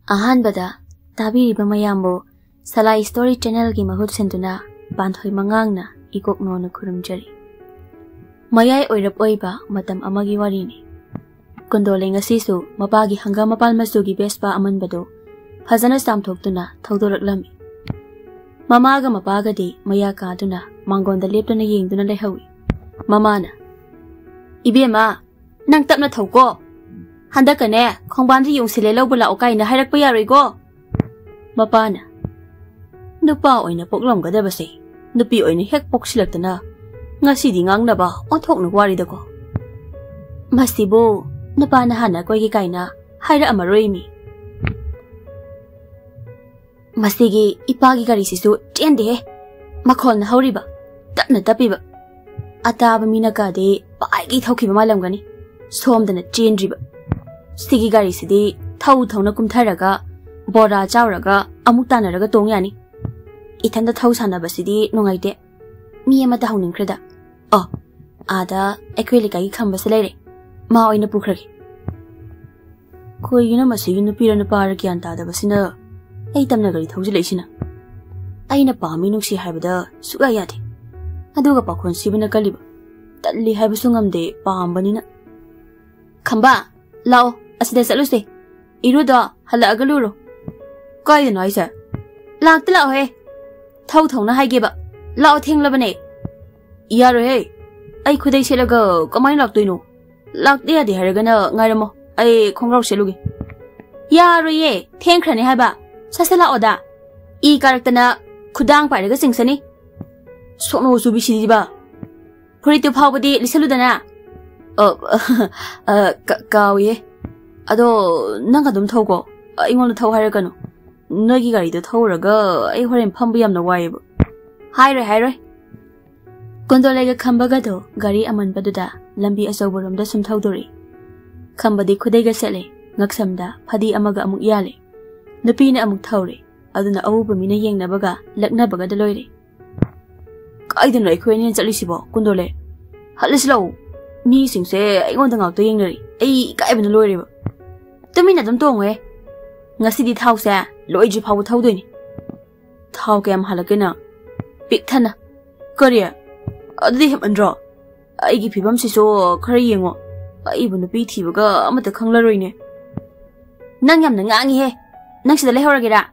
Ahanbada tabiriba mayambo Salai Story Channel gi mahut senduna Panthoi Mangang na ikok no na kurumjari. Mayay oirap oiba matam amagi wari ni. Kondole ngasisu mapagi hanggang mapal masugi bespa amanbado fazana samthoktuna thaudoraklami. Mamaga mapaga di maya kaduna mangonda leptuna yengduna lehawi. Mamana Ibema nang tapna thauko handakane khongbandri yungsile lobula okai na hairakpa yaroigo. Mapana nupa oina poklomgadabase nupi oina hek poksilaktana ngasidi ngangnaba onthokna waridako. Masibo nupana hana koigi kaina haira amaroimi. Masigi ipagi gari sisu tiende makhol na hauriba tapna tapiba ataba mina kade paigi thaukiba malamgani somdana chendriba. Sigi gari sidi thau thauna kumtharaga bora chawraga amuk tanaraga tongyani. Ithanda thau sanabasidi nungaite mi amata hauningkreda. Ada Eikhoi likai khambase leire ma oina pukhragi. Koigina masigi nupira nupara gyan tadabasina ai tamna gari thauji leisina. Aina pami nuksi haibada suga yade. Aduga pakhon sibina kaliba talli haibasu ngamde paambanina. Khamba lao asida saluse iruda halaaga luro. Kaidano aisa lakta lao he thau thongna haigeba lao thenglabane. Yaro he ai khudai selaga kamai laktoino lakde ade haragana ngairamo ai khongrau selugi. Yaro ye thengkhrani haiba sasala oda I karaktana khudang pairaga singsani sono subi sidiba phuritu phawbadi lisaludana. Kawiye ado nanga dum thaugo aingon thau hairagano nogi gari do thauraga ai horen phambu yamna waiba. Hairoi Kondolega khambaga do gari amanbaduda lambi asoboromda sum thaudori. Khambadi khudaiga sele ngaksamda phadi amaga amuk yale. Nupina amuk thaure aduna awuba mina yengnabaga laknabaga da loire. Kaidano Eikhoi ni chalisibo kondole halislo mi singse aingonda ngakto yengnari ai kaibana loireba. Tumina dum tongwe ngasidi thause loiji phawu thaudoini. Thau kem halakena pikthana kariya adhi hemandro aigi phibam siso khara yengo aibu nupi thibaga amata khanglaroine. Nang yamna ngangi he nang sida lehoragera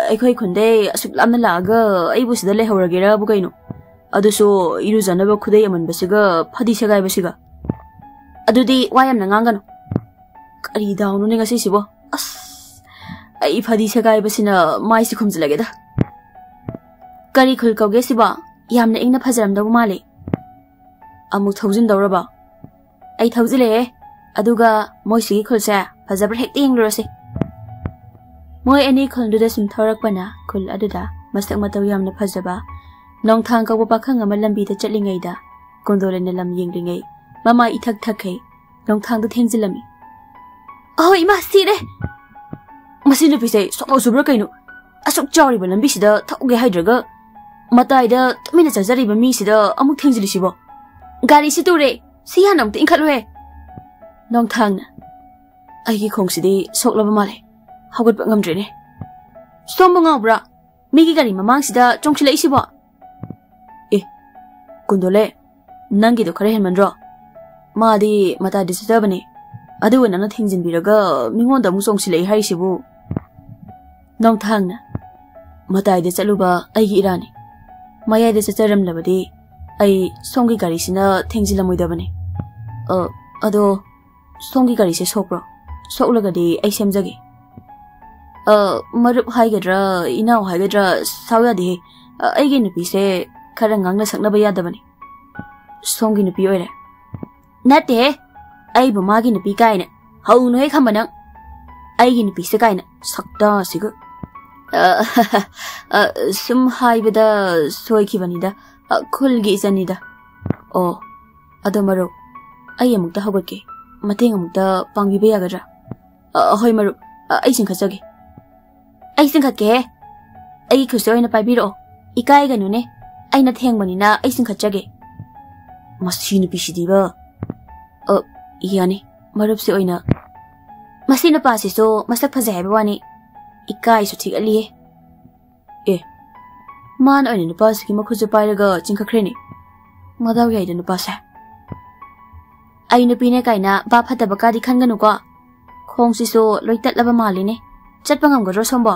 Eikhoi khunde asuk lamna laga aibu sida lehoragera bu kaino aduso irujanaba khudai amanbasiga phadi sagai basiga adudi wayamna ngangano kari daunu ne ngasi sibo ai phadi sagai basina mai si khumjlageda. Kari khul kauge siba yamna ingna phajaramdabu male amuk thoujin dawraba ai thoujile aduga moisi khulse phajabar hekte yenglorase. Moi ani khulduda sum thorakpana khul aduda masak mataw yamna phajaba nongthang kauba pakhang ama lambi da chatlingai da kondolena lam yenglingai mama ithak thakhe nongthang da thengjilami. Ima sire masinu pise somo subra kaino asuk chawriba lambi sida thauge haidraga mataida tumina chajariba mi sida amuk thengjilisibo gari siture sihanam te inkhalwe. Nongthangna aigi khongsidi soklaba male hawgat ngamdrene somba ngawbra migi gari mamang sida chongchilaisibo. Kondole nangi do khare henmandro madi mata disabane adu nana thingjin biraga mingonda mu songsilei haisibu. Nongthangna matai de chaluba aigi irani mayai de chacharam labadi ai songi gari sina thengjilamoidabane. Ado songi gari se sokro soklagadi ai semjage. Marup haigadra inau haigadra sawyadi aigi nupi se khara ngangna saknaba yadabani. Songi nupi oire nate aibu magi nupi kaina hauno he khambana aigi nupi se kaina sakta siga sum haibada soikibanida khulgi isanida. Adomaro ai amukta hawgatke mateng amukta pangbiba yagadra. Hoi maru ai singkhachage ai singkhatke ai khusi oina paibiro ikai ganune aina thengbanina ai singkhachage. Masinu pisidiba yani marupse oina Masi nupasisu masak phajai haiba wani ikai su thik ali e man ani nupasi ki makhuju pairaga chingkhakreni madaw yai da nupasa ai nupine kaina ba phataba ka di khanganu ko khong si so loitat laba mali ne chatpa ngam garo somba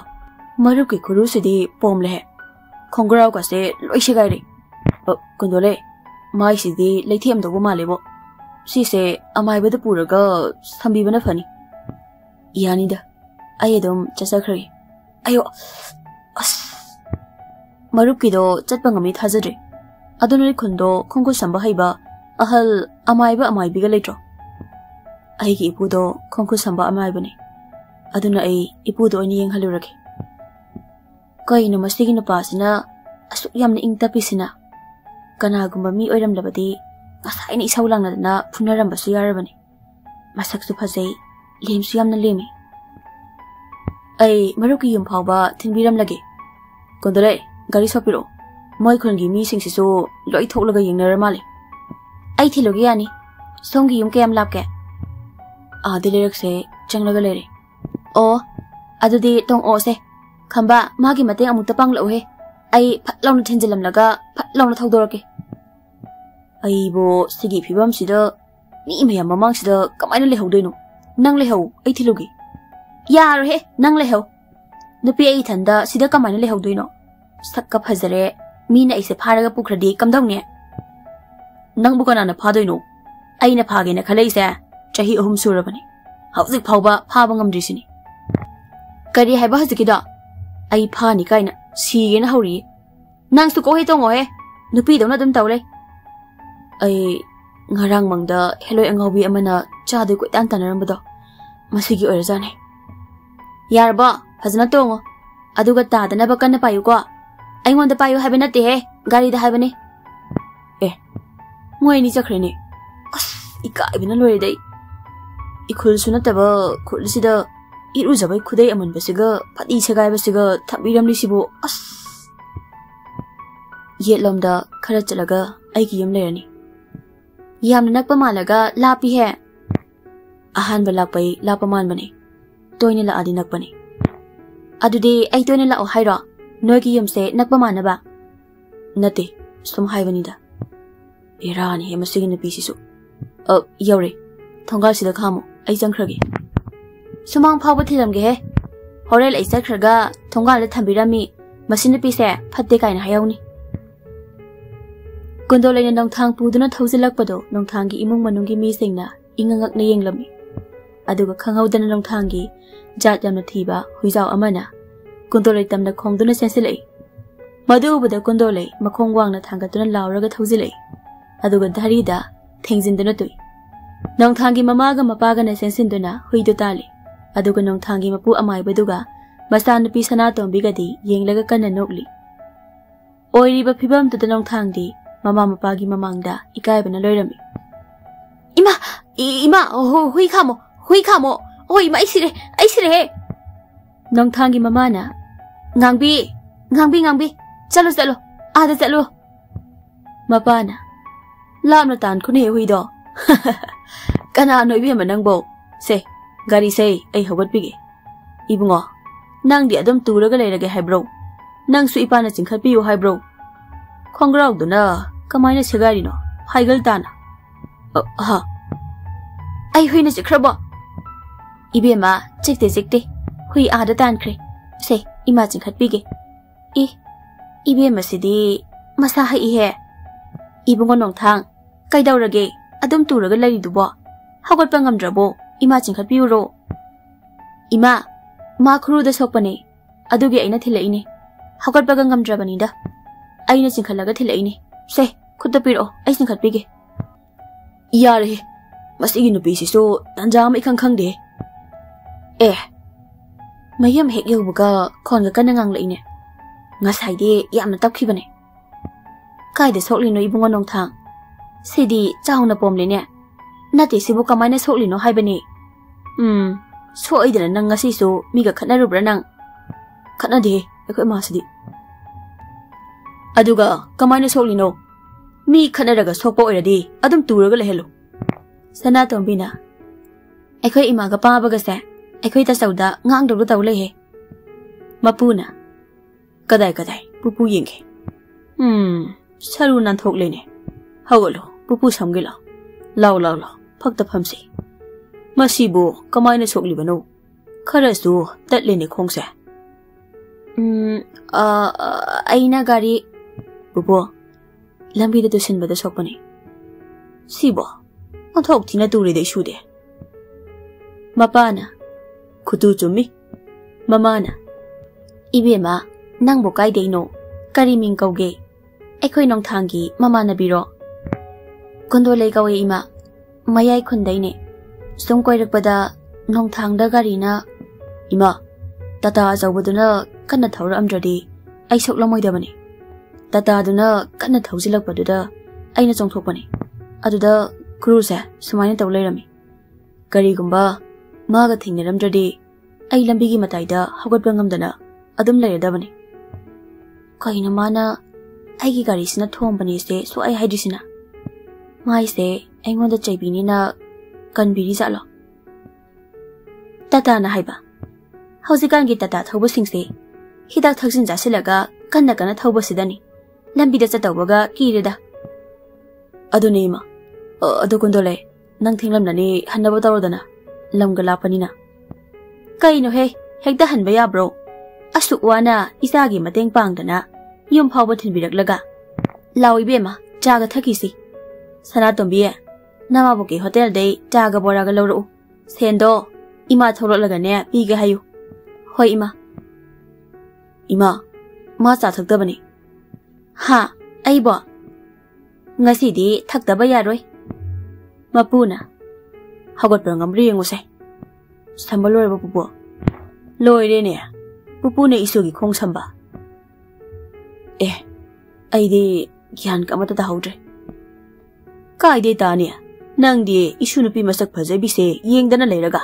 maru ki khuru sidi pom le khongrao ka se loise gai re kondole mai sidi leithem do mali bo si se amai ba da puraga sambi bana fani yani da ai dom chasakhri ayo as maru ki do chatpa ngami thajare adunari khundo khongku samba haiba ahal amai biga leitro ai ki ipu do khongku samba amai bani aduna ai ipu do ni yeng halurake kai no masigi no pasina asuk yamna ingtapi sina kana gumba mi oiram labadi asai ni isaulang na phunaram basu yarabani masak su phajai lim su yamna lemi ai maruki yum phawba thinbiram lage kondole gari sopiro moi khongi mi sing sisu loi thoklaga yengnar mali ai thilogi yani songi yum kem lapke dilerak se changlaga lere o adudi tong o se khamba magi mateng amuk tapang lo he ai phatlawna thinjilam laga phatlawna thodorake ai bo sigi phibam sida mi mayam mamang sida kamaina lehodoino nang leho ai thilogi yaro he nang leho nupi ai thanda sida kamaina lehodoino sakka phajare mina ise pharaga pukhradi kamdawne nang bukana na phadoino aina phage na khaleise chahi ahum surabani hauzik phawba phaba ngamdri sini kari haiba hazikida ai phani kaina sige na hori nang su ko he tongo he nupi dona dum tawle ai ngarang mangda heloi angaobi amana chade ko tan tanarambodo masigi oirjane yarba fazna tongo aduga tadana bakana payu ko aingonda payu habena te he gari da habane moi ni chakhrene as ikai bina loi dai ikhul sunataba khulsida iru jabai khudai amun basiga phadi segai basiga thabiram lisibo as yetlomda khara chalaga aigi yam lerani yamna nakpa malaga lapi he ahan balakpai lapaman bane toine la adi nakpani adude ai toine la o haira nogi yamse nakpa manaba nate sum haibanida Irani he masigi na pisisu yore thongal sida khamo ai jangkhragi sumang phawba thiramge he horel ai sakhraga thongal la thambirami masina pise phatte kaina hayawni kondolena nongthang puduna thausilakpado nongthangi imung manungi mi singna ingangak na yenglami aduga khanghaudana nongthangi jat yamna thiba huijaw amana kondolai tamna khongduna sensilai madubada kondolai makhong wangna thangatuna lawraga thausilai aduga dharida thengzinduna tui nongthangi mamaga mapaga na sensinduna huidu tali aduga nongthangi mapu amai baduga masanupi sana tombigadi yenglaga kana nokli oiriba phibam tu nongthangdi mama mapagi mamangda ikaibana loirami ima hui khamo oi ima aisire he nongthangi mamana ngangbi chalo ada chalo mapana lamna tan khune huido kana noibi manangbo se gari sei ai hobat bige ibungo nangdi adum turaga leirage haibro nang su ipana chingkhat piu haibro khongrau duna kamaina segari no haigal tana ha ai huina chikrabo ibema chikte hui ada tan khre se ima chingkhat pige ibema sidi masa hai he ibungo nongthang kaidawrage adum turaga laridubo hawatpa ngamdrabo ima chingkhat piuro ima ma khruda sokpane adugi aina thilaini hawatpa ngamdrabani da aina chingkhalaga thilaini se khutta piro ai chingkhat pige yare masigi nupi sisu tanjam ikhang khangde mayam hek yobuga khonga kana nganglaine ngasai de yamna tapkhibane kaide soklino ibungo nongthang sidi chawna pomlene nati sibu kamaina soklino haibani soidana nang ngasi su miga khatnarubra nang khatnade ekoi masidi aduga kamaina soklino mi khatnaraga sokpa oiradi adum turaga lehelo sana tombina ekoi imaga pabaga se Eikhoi ta sauda ngang do tau le he. Mapuna. Kadai pupu yengke. Saru nan thok le ne. Hawalo pupu samge la. Lao phakta phamsi. Masibu kamai na sokli bano. Kharasu tat le ne khongse. Aina gari pupu lambi da tusin bada sokpani. Sibo anthok thina tu re de shu de. Mapana kutu chumi. Mamana Ibema nangbo kai de no kari ming kauge. Eikhoi nong thangi mamana biro. Kondole kawe ima mayai khundai ne. Song koirakpada nong thangda gari na ima tata zawbaduna kanna thawra amdradi ai soklamoi dabani. Tata duna kanna thawjilakpaduda aina chongthokpani. Aduda cruise sumaina tawleirami. Kari gumba maga thingnaramdradi ai lambigi mataida hawgatpa ngamdana adum leiradabani. Kaina mana aigi gari sina thombani se so ai haidisina. Mai se aingonda chaibini na kanbiri jalo. Tata na haiba. Hauzikan gi tata thawba singse hidak thaksin jasilaga kanna thawba sidani. Lambida chatawbaga kireda. Adune ma. Adu kondole nang thinglamnani hanaba tawrodana lamga lapanina. Kaino he hekda hanba ya bro. Asuk wana isagi mateng pangdana yum phawba thinbiraklaga. Lawi bema chaga thakisi. Sana tombi namabuki hotel dei chaga boraga lawru. Sendo ima thawrolaga ne piga hayu. Hoi ima. Ima ma cha thakdabani. Ha aibo. Ngasidi thakdaba yaroi. Mapuna hawgatpa ngamri ngose. Sambalore pupu. Loire ne. Pupu ne isugi khong samba. Aidi gyan kamata ta haudre. Kai de ta ne. Nang di isu nupi masak phajabi se yengdana leiraga.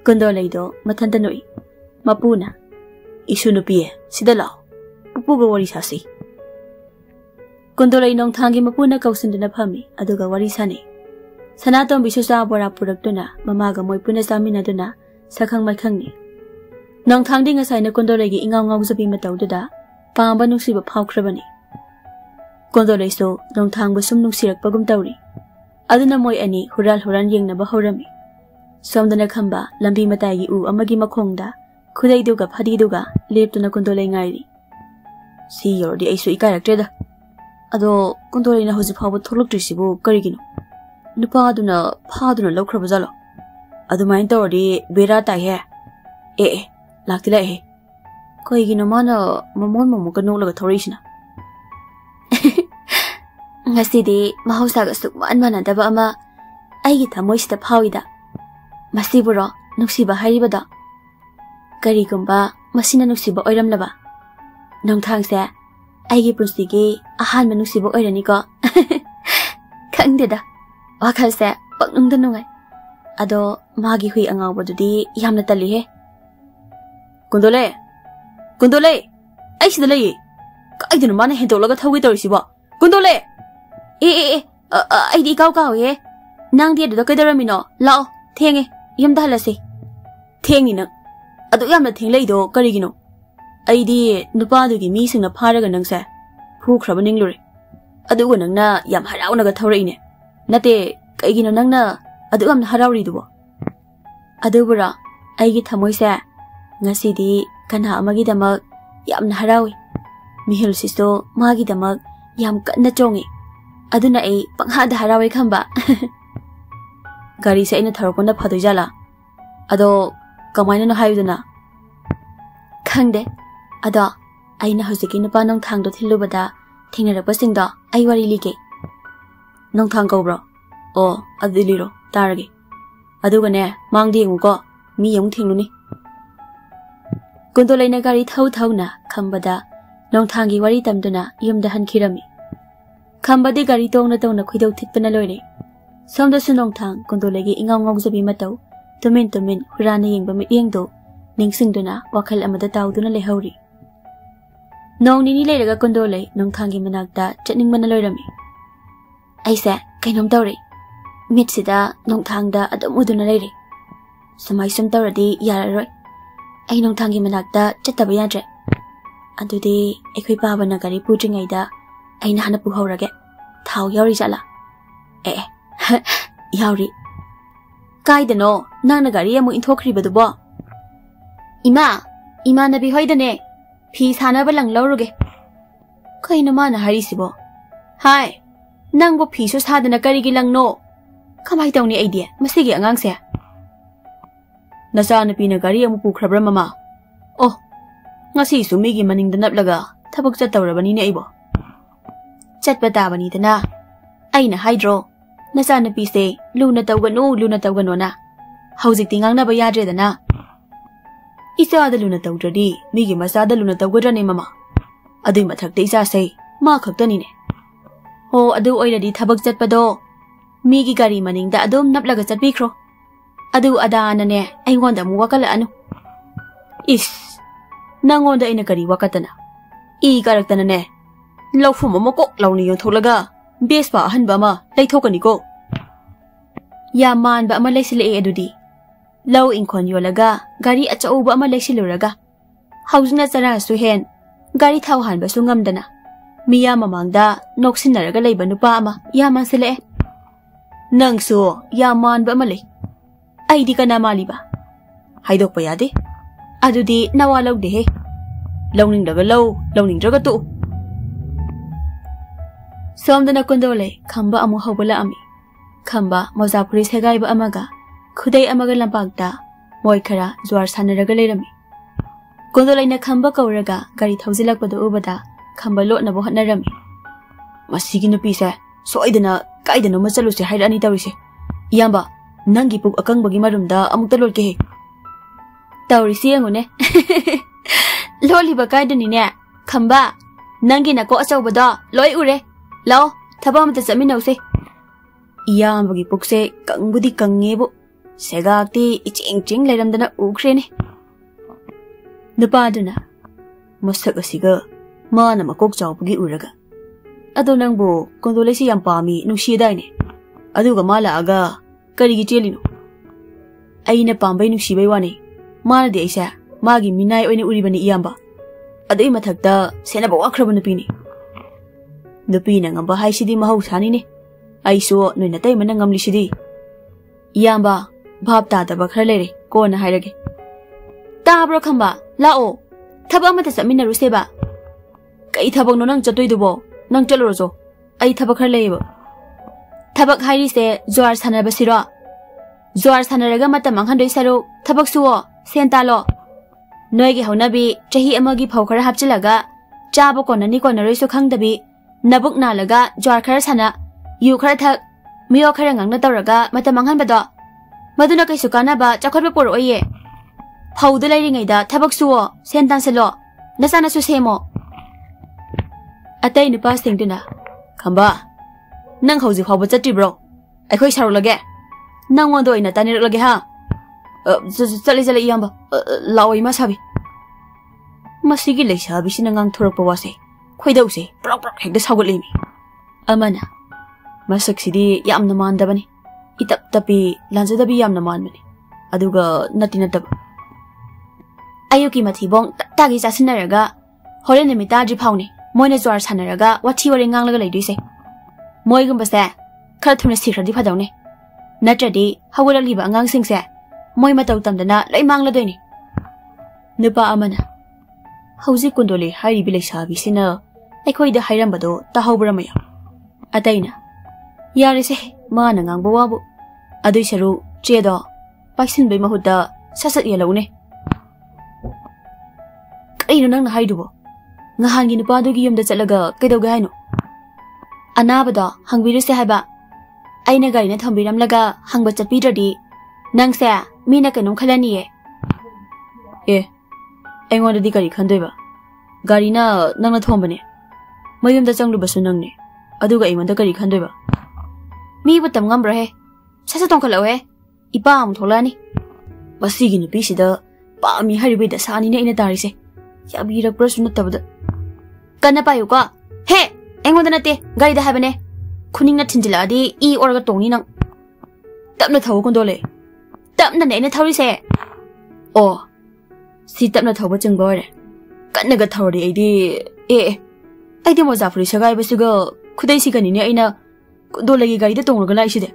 Kondo leido mathanta noi. Mapuna isu nupi sida lao. Pupu ga wari sasi. Kondo lei nong thangi mapuna kausindana phami aduga wari sane. Sanatom bisusa bora produktuna mamaga moi puna saminaduna sakhang makhangni. Nong thangdi ngasai na kondo lei gi ingaw zabi matawduda pamba nungsiba phawkhrabani. Kondo lei so nong thangba sum nungsirakpagum tawri. Aduna moi ani hural yengnaba hawrami. Somdana khamba lambi matai gi u amagi makhongda khudai duga phadi duga leptuna kondo lei ngairi. Si yordi aisu ikairaktreda. Ado kondo lei na hoji phawba tholoktrisibu karigino. Nupa aduna phaduna lawkhraba jalo. Adumain tawri bera tai he. Laktila he. Kaigino mana mamon mamuka nolaga thorisina. Ngasidi mahausaga sukman manadaba ama aigi thamoisida phawida. Masiburo nuksiba hairibada. Karigumba masina nuksiba oiramlaba. Nongthangse aigi punsigi ahanba nuksiba oiraniko. Khangdeda. Wakhalse paknungda nungai. Ado magi hui angaobadudi yamna tali he. Kundole aisida lei. Kaiduna mana hendolaga thawgi torisiba. Kundole aidi kaw ye. Nang di adu kaidaramino lao thenge yamda halase. Thengni nang. Adu yamna thengleido karigino. Aidi nupadugi mi singna pharaga nangse phukhraba ninglure. Adugo nangna yam harawnaga thawraine. Nate kaigino nangna adu yamna harawridubo. Adubura aigi thamoise ngasidi kana amagidamak yamna harawi. Mihil sisto magidamak yam kanna chongi. Aduna ai panghada harawi khamba. Gari se aina tharokona phadoi jala. Ado kamaina no hayuduna. Khangde. Ado aina hojiki nupa nong thangdo thilubada thingarapa singdo ai wari lige. Nong thang kaubro. O adiliro tarage. Adugane mangdi yenguko mi yong thingluni. Kondo leina gari thau na khambada nong thangi wari tamduna yumda hankhirami. Khambadi gari tongna khidau thitpana loire. Somda sunong thang kondo legi ingaw zabi matau tumin hurana yengba mityengdo ningsingduna wakhal amada tawduna lehauri. Nong nini leiraga kondo lei nong thangi manakta chatningmana loirami. Aise kainom tawre. Mitsida nong thangda adum uduna leire. Sumai sum tawradi yararoi. Ai nongthangi manakta chattaba yadre. Adudi Eikhoi pabana gari pudringaida aina hana puhorage. Thau yauri jala. Yauri. Kaidano nangna gari amu inthokribadubo. Ima nabi hoidane. Fi sanaba lang lauruge. Kaina mana harisibo. Hai. Nangbo piso sadana karigi lang no. Kamay tawni idea. Masigi angangse. Nasa napi na gari amu pukrabra mama. Oh. Ngasi sumigi maning danaplaga. Tabag chatawrabani ni ibo. Chatpatabani dana. Aina hydro. Nasa napi se. Luna tawgano na. Hausik tingang na bayadre dana. Isa ada luna tawdradi. Migi masada luna tawgadrani mama. Adoy mathakta isa say. Makaktani ne. Oh, adu oiradi tabag chatpado. Migi gari maning da adom naplaga chatbikro. Adu adana ne ay wanda mu wakala ano. Is. Nangonda ina gari wakatana. I karaktana ne. Lawfu momoko lawni yung tholaga. Bes pa ahan ba ma. Laythokani ko. Yaman ba ama laysila adudi. Law inkon yolaga. Gari at sao ba ama laysiluraga. Haus na tsara suhen. Gari tawhan ba sungamdana. Miya mamangda noksinaraga layba nupa ama. Yaman sila Nang so, yaman ba malay? Ay di ka na mali ba? Haydok pa yade? Adudi nawalaw dehe. Lawning daga law, lawning daga to. Somda na kondole, kamba amu hawala ami. Kamba, mawzapuri segay ba amaga. Kuday amaga lampagta, moy kara, zuwar sanaraga layrami. Kondolay na kamba kauraga, gari tawzilak pa do ubada, kamba lo na buhat na rami. Masigi na pisa, so ay dana, kaida no masalo si haira ani tawise. Iyamba, nangi pug akang bagi marumda amuk talol kehe. Tawrisi ang une. Loli ba kaida ni ne? Kamba, nangi na ko asaw bada, loy ure. Lao, taba mata sa minaw se. Iyamba bagi pugse, kang budi kang ngebo. Segakti, iching-ching layramda na ukre ne. Napado na. Masak asiga, mana makok chaw bagi uraga. Ado nang bo, kondolay si yampami nung siya ne. Ado ka malaaga, karigi chelino. Ay na pambay nung sibay wane. Mana di ay siya, magi minay oy na uriba ni iyamba. Ado ay matagda, sena ba wakraba na pini. Napina nga bahay si di mahawsani ne. Ay so, noy natay man ang ngamli si di. Iyamba, bahab tataba kralere, ko na hayrage. Tabro kamba, lao, taba mata sa amin na ruseba. Kay tabang no nang chatoy dubo. Nang chalorozo, ay tabak harlaybo. Tabak hayri se, zuar sanaraba siro. Zuar sanaraga matamang handoy saro, tabak suwo, sentalo. Noygi haunabi, chahi amagi paukara hapchilaga, chabo konani konaroy so kangdabi, nabuk nalaga, zuar kara sana, yu kara thak, miyo kara ngang na tawraga, matamang hanbado. Maduna kay sukana ba, chakotba puro oye. Paudo layringay da, tabak suwo, sentan salo, nasana susemo. Atay ni pasting duna. Kamba. Nang hauzi hawba chatri bro. Eikhoi sarulage. Nang wando ina tanirulage ha. Chali iyamba. Laway masabi. Masigi laysabi sinangang thurak pawase. Khoidause. Prok hekda sagutlimi. Amana. Masaksidi yam naman dabani. Itap tapi lanzadabi yam naman mani. Aduga natinataba. Ayuki matibong tagi sasinaraga. Hore namitaji pawni. Moina zuar sanaraga wathi wari nganglaga laidise. Moigumba se khara thuna sikradi phadawne. Natradi hawalaliba angang singse moi mataw tamdana loi mangladoini. Nupa amana. Hauzi kundole hari bilai sabi sina Eikhoi da hairambado tahawbra maya. Ataina. Yare se mana ngangba wabu. Adui saru chedo paksin bai mahuda sasat yalawne. Kaino nang na haidubo. Ngahangi nupadugi yumda chalaga kaidawga haino. Anabada hangbiruse haiba. Aina gari na thambiramlaga hangba chatpidradi nangse mina kanum khalani aingondadi gari khandoiba. Gari na nangna thombane. Mayumda changlubasu nangne. Aduga aingonda gari khandoiba. Mi butam ngambra he. Sasa tongkhalaw he. Ipa am tholani. Basigi nupi sida paami haribida sani na ina tarise. Yabirak prasu natabada. Kana payo ka. He! Engonda nate, gari da habane. Kuning na tinjila adi, I oraga tongni nang. Tap na thaw kondole. Tapna na ina thori se. Oh. Si tapna thoba chungbo re. Kanna ga thori aidi aidi moza furi sagai basuga khudai si kanini aina dolagi gari da tongro ga lai si de.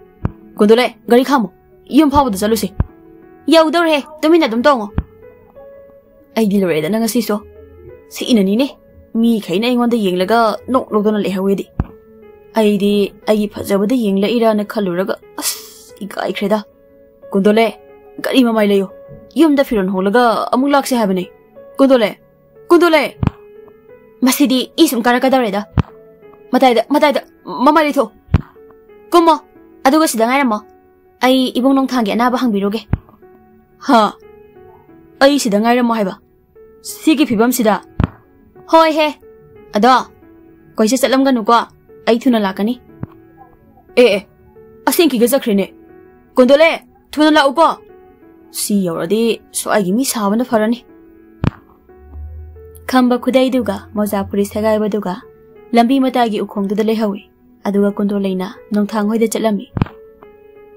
Kondole gari khamo. Yum phabu da chalu se. Yaudor he tumina dum tongo. Aidi lore da nanga si so. Si inani ne. Mi khaina ingon da yenglaga nok nok dona le hawe di. Aidi agi phajaba da yengla ira na khaluraga as igai khreda. Kondole gari mamai leyo. Yum da firon holaga amuk lak se habane. Kondole masidi isum karaka dareda. Matai da mamai le tho. Kumo aduga sida ngai ramo. Ai ibong nong thangge na ba hangbiroge. Ha. Ai sida ngai ramo haiba. Sigi phibam sida. Hoi he. Ado. Koise chatlam ganu ko. Ai thuna lakani. Asenki ga jakrene. Kondole thuna la uko. Si yoradi so ai mi sabana farani. Khamba khudai duga mojapuri sagai baduga lambi matagi ukhong du le hawi. Aduga kondolena nongthang hoi da chatlami.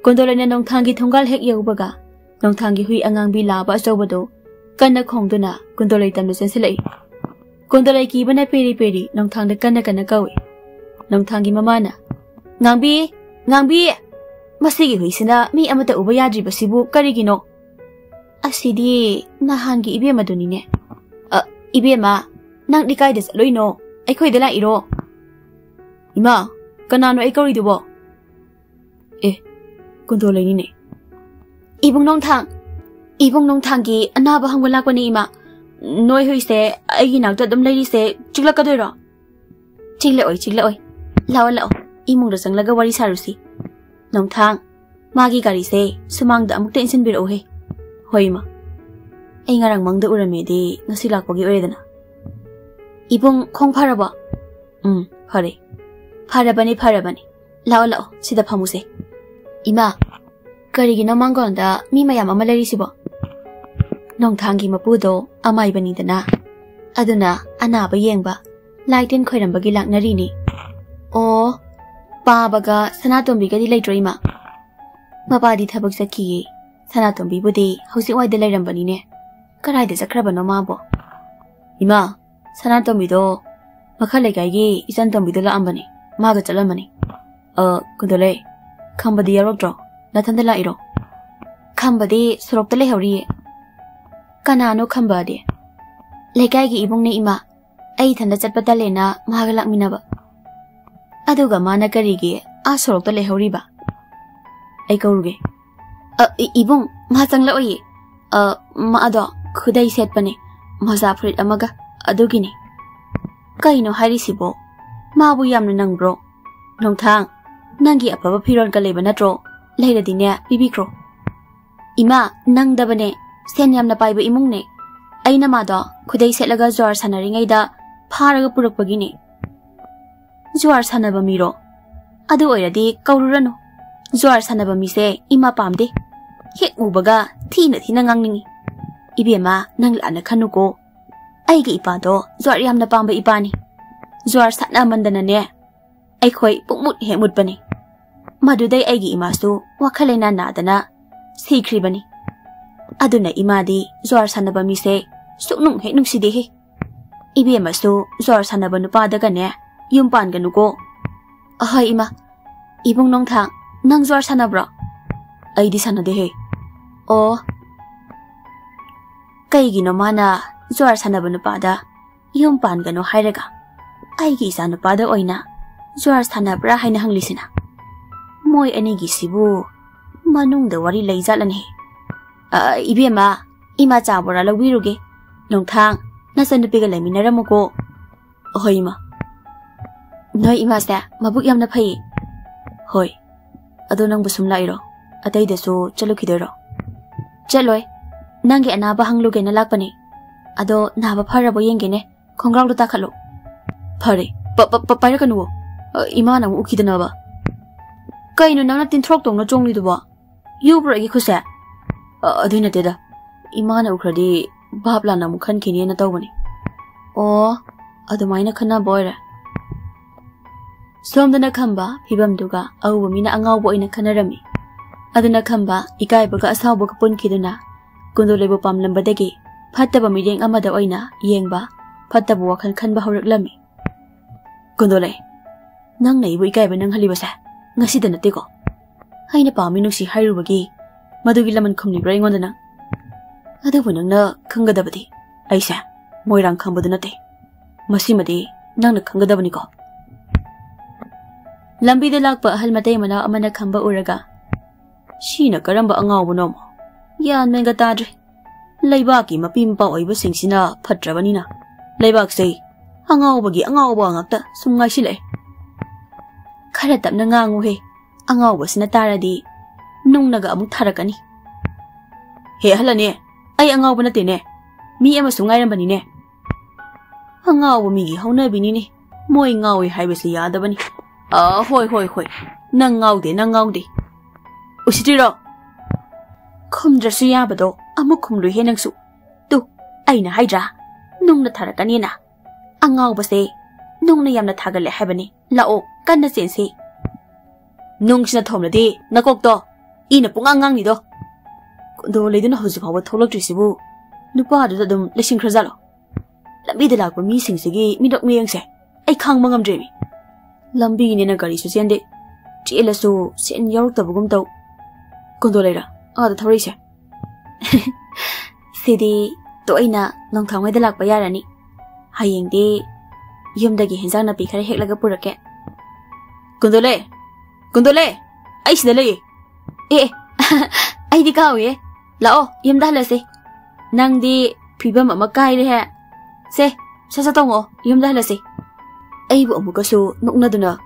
Kondolena nongthangi thongal hek yaubaga nongthangi hui angangbi laba achobado kanna khongduna kondolai tamna sensilai. Kondolai ki bana peri nongthang da kanna kawi. Nongthangi mamana ngangbi masigi hui sina mi amata uba yadri basibu karigino. Asidi nahangi ibe maduni ne. Ibe ma nang dikai des loino Eikhoi de la iro. Ima kanano ai kawi dubo. Kondolai ni ne. Ibong nong thang gi anaba hangwala ko ni ima. Noi hui se ai nak ta dum lai se chikla ka doiro. Chikla oi. Lao. Imong da sanglaga wari sarusi. Nong thang magi gari se sumang da amuk tension biro he. Hoi ma. Ai ngarang mangda urame de ngasi lakpagi oredana. Ibong khong pharaba. Phare. Pharabani. Lao sida phamuse. Ima karigi na mangonda mi mayam ama leri sibo. Nongthangi mapudo amai bani dana. Aduna anaba yengba laiten khoirambagi laknari ni. O pabaga sanatombi gadi leitro ima. Mapadi thabak sakhi sanatombi budi hausi wai de leirambani ne. Karai de sakrabano mabo. Ima sanatombi do makhale gaigi isan tombi do la ambani. Maga chalamani. Kondole Khambadi yarokdro nathanda iro. Khambadi sorokta le hori. Kanano khambadi. Lekai gi ibong ne ima. Ai thanda chatpata lena magalak minaba. Aduga mana karigi a sorokta le hori ba. Ai kauruge. Ibong ma changla oyi. Ma ado khudai setpane. Mazafrit amaga adugini. Kaino harisibo. Mabu yamna nangbro. Nongthang Nangi apaba phiron ka leba natro leiradi ne bibikro. Ima nangdabane sen yamna paiba imung ne. Aina ma do khudai setlaga jwar sanaringai da pharaga purakpagi ne. Jwar sanaba miro. Adu oiradi kaururano. Jwar sanaba mi se ima pamde. Hek ubaga thina ngangningi. Ibema nanglana khanuko. Aigi ipa do jwar yamna pamba ipani. Jwar sana mandana ne. Eikhoi pukmut hemut bani. Madudai aigi imasu wakhalena nadana sikri bani. Aduna imadi jwar sanaba mi se suknung he nungside he. Ibe masu jwar sanaba nupa daga ne yumpan ganuko. Ahai ima. Ibong nongthang nang jwar sanabra. Aidi sanade he. O kaigi no mana jwar sanaba nupa da yumpan ganu hairaga. Aigi isa nupa da oina jwar sanabra haina hanglisina. Moi anigi sibu manung da wari leizalani. Ibema ima chabora lawiruge. Nongthang nasan piga leminaramuko. Hoi ma. Noi ima sa mabuk yamna phai. Hoi. Ado nang busum lairo. Atai desu chalukidero. Chaloi. Nangi anaba hangluge na lakpani. Ado naba pharabo yengene khongrang lu takhalo. Phare. Paira kanuwo. Ima nang ukidana ba. Kaino nang natin throk tong na chongli duba. Yubra gi khusa. Adina teda. Ima na ukhradi babla na mukhan kini na tawbani. O adumaina khana boira. Somdana khamba phibam duga awba mina angaoba ina khanarami. Aduna khamba ikaibaga asawbaga punkiduna Kundolaibu pamlambadagi fattaba mireng amada oina yengba fattaba wakhal khanba hauраklami Kundolai nangna ibu ikaiba nang halibasa ngasida nateko haina pami nusi hairubagi madugi laman khumlibra ingonda nang adabu nangna khangadabadi aisa moirang khambadu nate masimadi nangna khangadabani ko lambida lakpa ahal matay mana amana khamba uraga Shina karamba angaoba mo yan menga tadre laibaki mapimpa oiba singsina phatrabanina laibak sei angaobagi angaoba ngakta sungai sile khara tapna ngangu he angaoba sina taradi nungnaga amuk tharakani he halane ai angaoba nate ne mi ama sungai rambani ne angaoba migi hauna bini ne moi ngawi haibasi yadabani hoi nang ngaude Usitiro Kumdrasu yabado amuk kumlu henangsu tu aina haidra nungna tharakanina angaoba se nungna yamna thagale habani lao kanna sense nungsina thomladi nakokto ina pungangang ni do do leiduna hoji phawa tholoktrisibu nupa du dum lesing khrajalo lambi de lakpa mi singsigi midok meyangse ai khangma ngamdremi lambi ni na gari su sende chelasu sen yaruktabugum taw Kundolaira ada thawrise Sidi to aina nongthangwai da lakpa yarani hayengdi yumdagi hinjang napi khare heklaga purake Kundole ai sida lei ai di kawe lao yumda halase nangdi phibam ama kai re ha se sasa tongo yumda halase ai bu amukasu noknaduna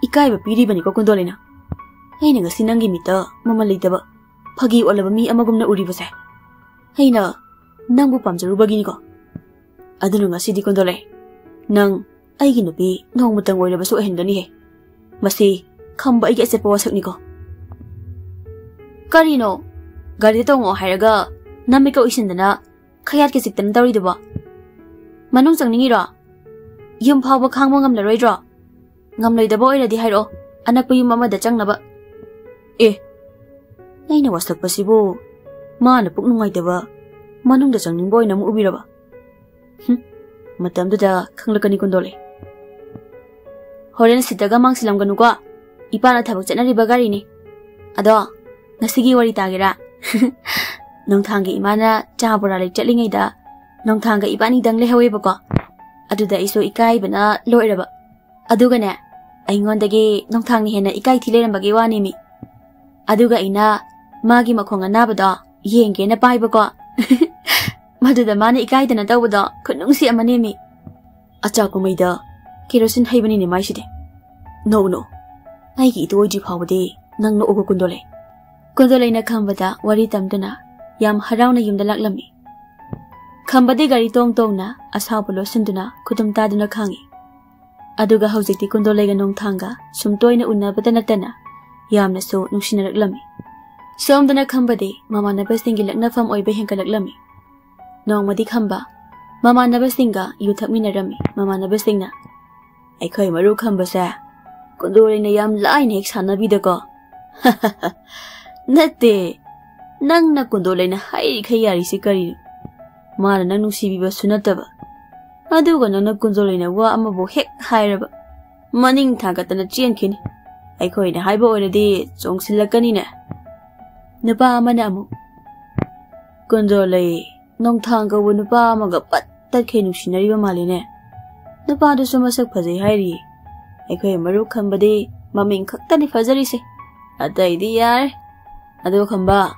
ikai ba piri bani ko Kundolena Haina ngasi nangi mita mama leitaba phagi olaba mi amagumna uribase haina nangbu pamjarubagini ko adunu ngasi di Kundolai nang aigi nupi nongmutang oiraba so hendani he masi khamba aigi asepa wasakni ko karino gari tongo hairaga namika uisindana khayat ke siktan tawridaba manung changningira yum phawba khangma ngamlaroidro ngamloidaba oiradi hairo anakpa yum amada changnaba Aina wasakpasibu mana puknungaitaba manungda changningba oina mu ubiraba matamduda khanglakani Kundolai horen sitaga mangsilamganu ko ipana thabak chatnariba gari ni ado ngasigi wari tagera nongthanggi imana chabura lei chatlingaida nongthangga ibani dang lehaweba ko aduda iso ikai bana loiraba adugane aingondagi nongthangni hena ikai thilerambagi wani mi Aduga ina magi makhonga nabada yenge na paiba ko maduda mana ikai dana tawada khunungsi amane mi acha kumaida kerosin haibani ni maiside no ai gi toji phawde nangno ogo Kundolai na khambada wari tamduna yam harauna yumda laklami khambade gari tong na asawbulo sinduna kudum taduna khangi aduga haujikti Kundolai ga nongthanga sumtoina unnabada natana yamna so nungsinaraklami somdana khambade mamanabasinggi laknafam oiba hengkalaklami nongmadi khamba mamanabasingga yuthakminarami mamanabasingna Eikhoi maru khambasa Kundolaina yam lain hek sanabidako nate nangna Kundolaina hairi khayari sikari mana nang nungsibiba sunataba aduga nangna Kundolaina wa amabo hek hairaba maning thagatana chenkhini Eikhoi na haiba oiradi chongsilakani na nupa amana amu Kundolai nongthangga wu nupa amaga pattat khe nungsinariba maline nupa du sumasak phajai hairi Eikhoi maru khambade maming khaktani fajarise ataidi yar adu khamba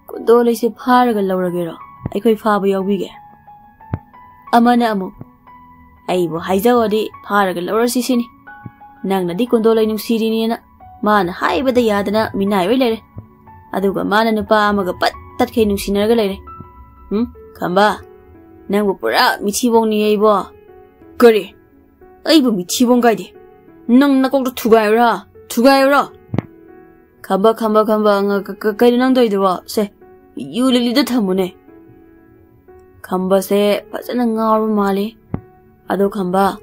Kundolai se pharaga lauragero Eikhoi phaba yawbige amana amu aibo haijawadi pharaga laurasi sini nangna di Kundolai nungsirini na mana haibada yadana minai oi lere aduga mana nupa amaga pattat khe nungsinaraga lere khamba nangbu pura michibong ni aibo kare aibo michibong gaide nang nakokdo thugayra khamba nga kai nang doido se yulili da thamune khamba se phajana ngaru male ado khamba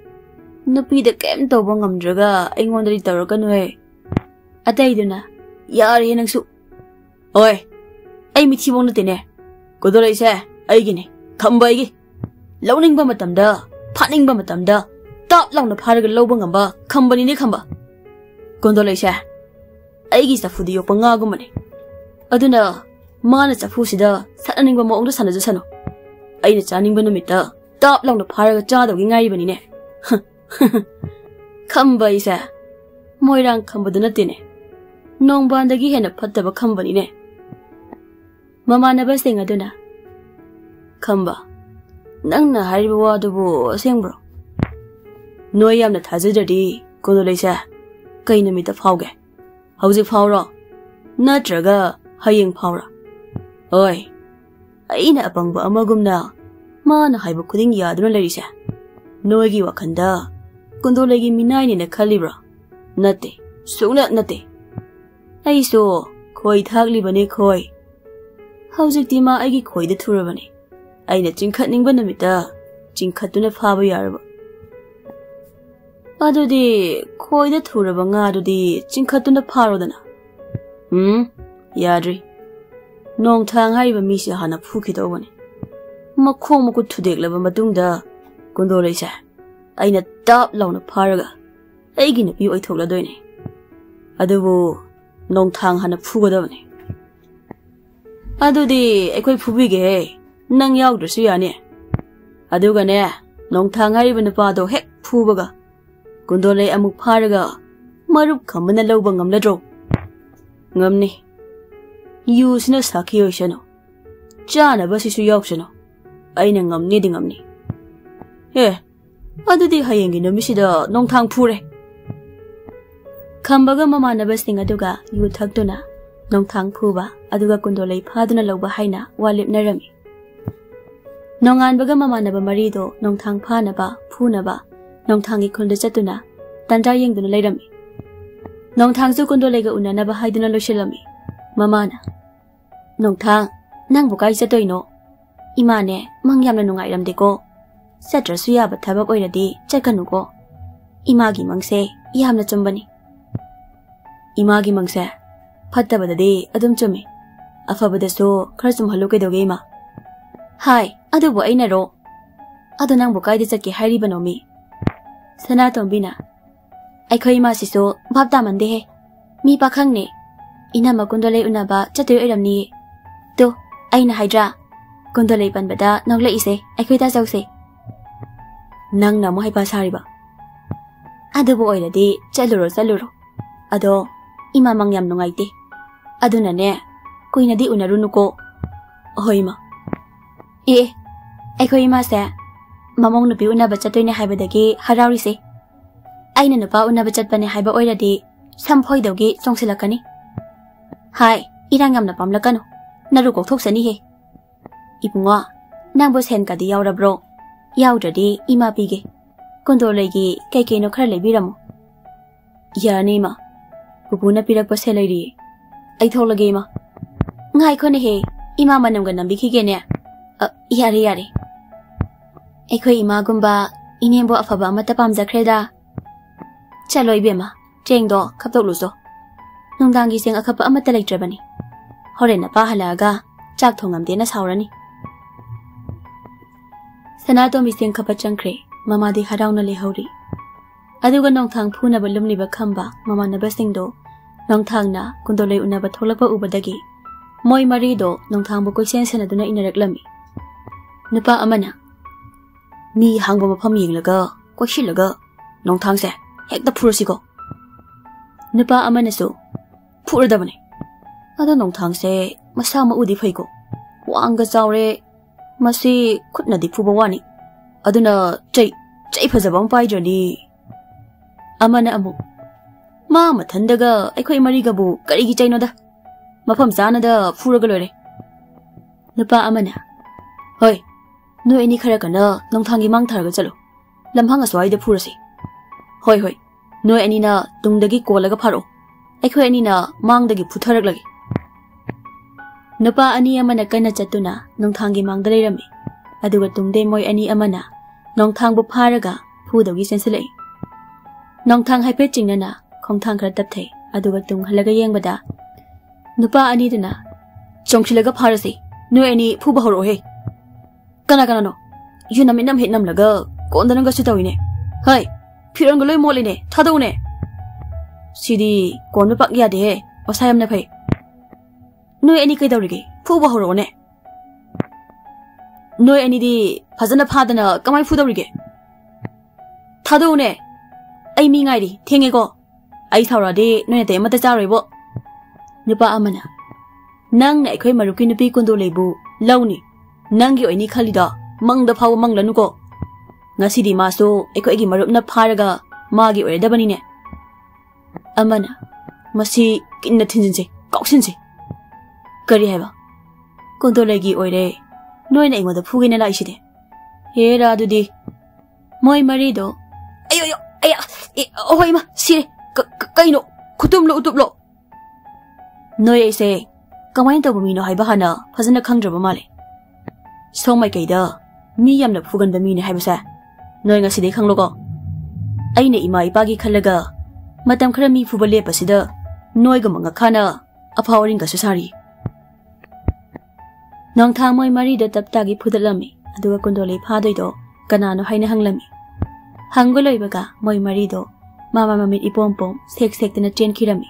nupi da kem tawba ngamdraga aingonda ri tawrakanu he ataiduna yare nangsu Oi, ai mi thibong na tine. Kundo lai se, ai gini, khamba ai gi. Launing ba matamda, phaning ba matamda, tap lang na pharaga lawba ngamba, khamba ni khamba. Kundo lai se, ai gi safu di yok panga gu mane. Aduna, mana safu sida sananing ba maong da sanaja sano. Ai na chaning ba numita, tap lang na pharaga cha daw gi ngai ba ni ne. Khamba ai se, moirang khamba da na tine. Nong bandagi hena phattaba khamba ni ne. Mamana ba sing aduna. Khamba. Nang na hariba wa dubu aseng bro. Noi yamna thajadadi kono leisa. Kai namita phauge. Hauzik phauro. Natraga hayeng phaura. Oi. Aina apangba amagumna. Mana haiba khuding yaduna larisa. Noi gi wakhanda. Kondo legi minai ni na khalibra. Nate. Sungna nate. Aiso khoi thakli bane khoi. Hauzik tima aigi khoi de thura bane. Aina chingkhatning ba namita chingkhatuna phaba yaraba. Adudi khoi de thura ba nga adudi chingkhatuna pharodana. Yadri. Nong thang haiba mi se hana phuki dawbane. Makhong maku thudeklaba matungda kondo leisa. Aina tap launa pharaga. Aigi na pi oithokla doine. Adubu nong thang hana phugadabane. Adudi Eikhoi phubige nang yaudrasu yani. Aduga ne nong thang hariba nupado hek phubaga. Kundolei amuk pharaga marup khambana lawba ngamladro. Ngamni. Yu sina sakhi oisano. Chana basisu yauksano. Aina ngamni di ngamni. Adudi hayengi namisida nong thang phure. Khambaga mamana basing aduga yu thakduna nong thang phuba aduga kundolei phaduna lawba haina walip narami. Nongan baga mamana ba marido nong thang phanaba phunaba nong thangi khulda chatuna tanda yengduna leirami. Nong thang su kundolei ga unana ba haiduna loshilami. Mamana nong thang nang bukai chatoino. Imane mangyamna nungairamdeko. Satrasu yaba thabak oiradi chakanuko. Imagi mangse yamna chumbani. Imagi mangse phattabadadi adum chumi. Afabadasu khara chumhalu kaidoge ima. Hai, adubu aina ro. Adu nang bukai de chakki hairibano mi. Sana tombina. Eikhoi ma sisu bhabta mande he. Mi pakhang ne. Ina makundolei unaba chatoy oiramni. Tu aina haidra. Kundolei panbada noglai ise Eikhoi ta jause. Nang na mo hai pasariba. Adubu oiradi chaluro. Ado ima mangyam nungaite. Aduna ne kuina di unarunuko. Hoima. Eikhoi ma se mamong nupi unaba chatoyne haibadagi harauri se. Aina nupa unaba chatpane haiba oiradi samphoi dawgi chongsilakani. Hai, irangam na pamlakano. Naruko thoksani he. Ibunga nangbo sen kadi yaurabro. Yaudradi ima pige. Kondolegi kaikeno khara leibiramo. Yani ma. Bubuna pirakpa se leiri. Ai tholage ma. Ngai khone he ima manamga nambikige ne. Yare. Eikhoi ima gumba inembo afaba amata pamjakhreda. Chalo ibema. Chengdo khaptokluso. Nungdangi seng akhapa amata leitrabani. Horena pa halaga chak thongamdena saurani. Sanato miseng kapachangkre mama di harauna lehauri. Aduga nong thang phuna ba lumliba khamba mama na basingdo nong thang na kundolei unaba tholapa ubadagi moi marido nong thang bu koisen sanaduna inaraklami. Nupa amana mi hangba mafam yenglaga koisilaga nong thang se hekta phurasigo. Nupa amana su phuradabane. Ado nong thang se masa ma udi phaigo. Wanga chawre Masi khutna di phuba wani. Aduna chai phajabang paijani. Amana amu. Ma mathandaga Eikhoi mariga bu karigi chaino da. Mafam chana da phuraga lore. Nupa amana. Hoi. No ani khara kana nongthangi mang tharga chalo. Lamhang aswai da phurasi. Hoi. No ani na tungdagi kolaga pharo. Eikhoi ani na mangdagi phutharak lagi. Nupa ani amana kana chatuna nongthangi mangda leirami. Aduga tungde moi ani amana nongthang bu pharaga phudagi senselei. Nongthang haipet chingnana khongthang khara tapthei aduga tung halaga yengbada. Nupa ani duna Chongchilaga Parasi, no any Pubahoro. Kanagano, Yunaminam hit Namlaga, Gondanga Sitawine. Hi, Pirangolo Moline, Tadone. Sidi, Gondapak Yade, was I am the pay. No any Kadarigi, Pubahorone. No any di, Pazana Padana, Kamai Fudarige. Tadone. I mean, I Tingo. I saw a day, no, at the Matazaribo. Nupa Amana. Nang Eikhoi Marukin the Picondo Lebu, Loni, Nangi any Kalida, Mang the Power Mang Lanuko. Nasidi Maso, Eikhoi Marupna Paraga, Magi or Dabanine. Amana. Masi in the Tinsi, Coxinsi. Kariheva. Condolegi or day. No name of the Pugin and Ishide. Here are the Moi marido. Ayo, Siri, Kaino, Kutumlo Utuplo. No, I say, Kamanta Bumino Hibahana, Pazana Kandra Bamali. So my Gaida, me am the Pugan the mean Habasa, knowing a city Kangogo. I ne my baggy Kalaga, Matam Krami Pubale Pasida, Noigamanga Kana, a powering a society. Nong Tang my marido Taptagi put a lummy, and do a condole padido, Ganano Haina Hanglami. Hangoloibaga, my marido, Mama Mamit Ipompom, sex in a chain kirami.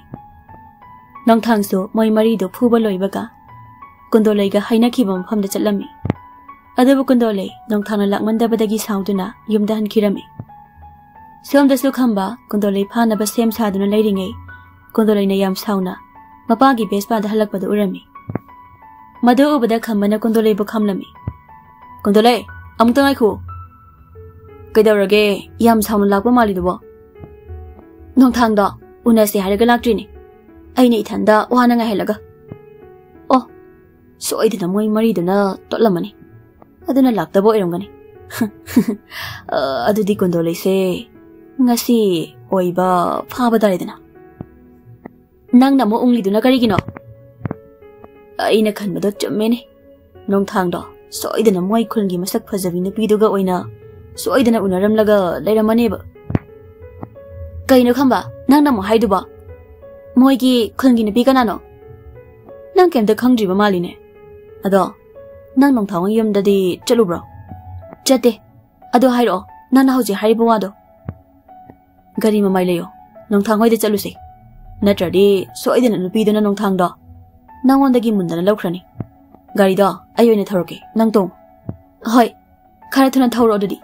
Nong Tangso, my marido, Pubaloibaga. Gondolega Hainakibom from the Chalami. Adabu Gondole, Nong Tana Lakmanda Badagi Sounduna, Yumdan Kirami. Some the Sukamba, Gondole Panaba same Saduna Lading A, Gondolina Yam Sauna, Mapagi based by the Halakba the Urami. Madu over the Kamana Gondole Bokamlami. Gondole, Amtanaiku. Gadarage, Yam Sound Lakmali the war. Nong Tangda, Unasi Halagalactrini. I need Tanda, Wananga Helaga. Oh, so I didn't want Maridana, Tolamani. I don't like the boy Rongani. Adu di Gondole say, Nasi, Oiba, Papa Daridana. Nang Namo only do Nagarigino. I in a canvadot many. Nong Tangda, so I didn't want couldn't give Masak Pazavina Piduga Oina. So I didn't unaram laga, later my neighbor. Kaino Kamba, Nang Haiduba. Moigi couldn't get a picanano. Nang came the country Maline. Ado, Nang Nong Tong Yum Daddy Chalubro. Jette, Ado Hiro, Nana Hosi Haribuado. Garima Mileo, Nong Tangoi de Chalusi. Naturally, so I didn't be the Nong Tangda. Nang on the Gimundan Locrani. Garida, I in a Turkey, Nang Tong. Hoi, Karaton Toro Didi.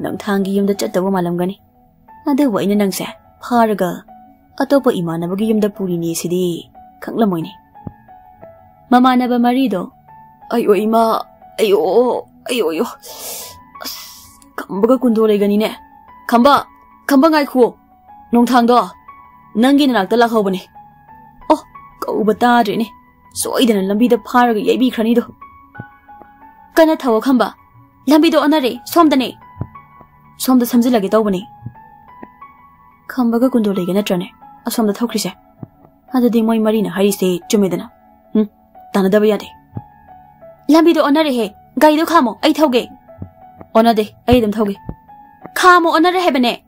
Nang Tangi Yum the Chetta Womalangani. Other way in Nang sa, Paraga. Atopo Imana Bugium the Purini City, Kanglamoini. Mama never marido. Ayo ima, ayo. Kambaga Kundole Ganine. Kamba Ngaiku. Nong Tangda. Nangin and Actala Hobani. Oh, go batadrini. So I didn't lambi the Paraga Yabi Cranido. Kanatawa Kamba. Lambido Anare, Somdane. Som the Samzilla get obani. Kambaga Kundole Ganatrane, as from the Tokrise. Other than my marina, Harry say, Jumedana. Tanadabayade. Lambido Anare he, Gaido Kamo, I toge. Onade, I them toge. Kamo Anare hebene.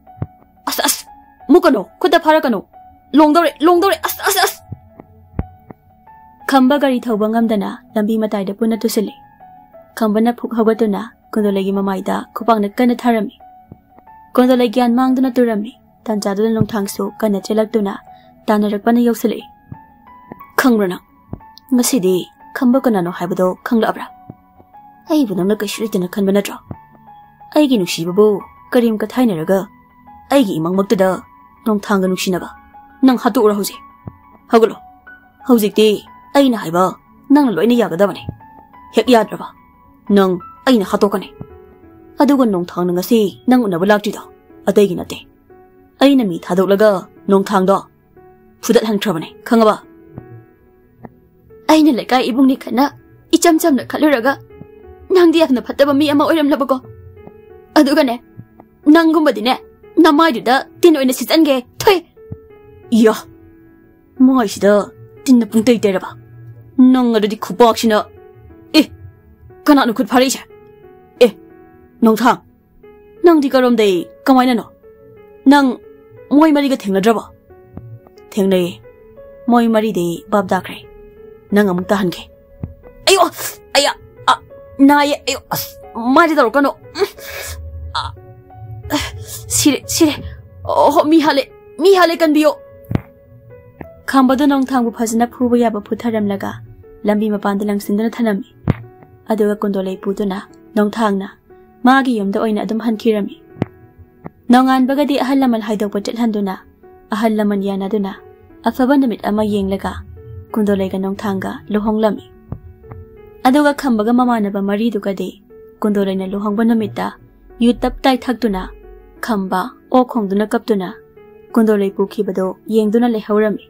As, Mukano, Kuta Paragano. Longdore, as. Kambagari Tobangamdana, Lambi Matai the Puna to Silly. Kambana Puk Hogatuna, Kondolegi Mamaida, Kupang the Kanatarami. Kondolegian Mangdana Turami, Tanjadu Long Tangso, Kanachelactuna, Tanarakana Yosili. Kangrana. Masidi, Kambakanano Habado, Kanglabra. I would not look a shrit in a Kanbanatra. I ginu Shibabu, Karim Kataineraga. I gi Mangmuktada, Nong Tanganushinaba, Nang Hatu Rosi. Hagolo. Hosik day, Aina Hiba, Nang Loini Yagadavani. Hek Yadrava. Nung, Aina Hatokani. Adugan Nong Tangasi, Nang Nabalakida, a day in a day. Aina meet Hadolaga, Nong Tangda. Put that hang trouble, Kangaba. Aina like I Ibunikana, Ichamcham the Kaluraga. Nang the Avna Pataba me and my oil labago. Adugane. Nangumbadine. Namayuda, Dino in a sit and gay. Toy. Ya. Moishda, Dinna Punte Deraba. Nong of the Kubokshina. Kanano could Parisha. Nong Tang. Nang the Garum day, Kamanano. Nang Moy Mariga Tinga Draba. Tingley. Moy Mari de Bob Dakre. nang amuk tahanke. Ayo, aya, naye, ayo, mari taro kano. Sire, oh, mi hale kan biyo. Khambado nong thangbu phajana phuba yaba phutharam laga, lambi mapanda langsindana thanami. Aduga kondolei puduna, nong thangna, magi yumda oina adum hankirami. Nongan bagadi ahal laman haidok patit handuna, ahal laman yana duna, afaban namit ama yeng laga, kondolei ga nong thanga lohong lami. Aduga khambaga mamanaba mari dugade, kondolei na lohong banamita, yutap tai thakduna, khamba o khongduna kapduna, kondolei pukhi bado yeng duna lehaurami.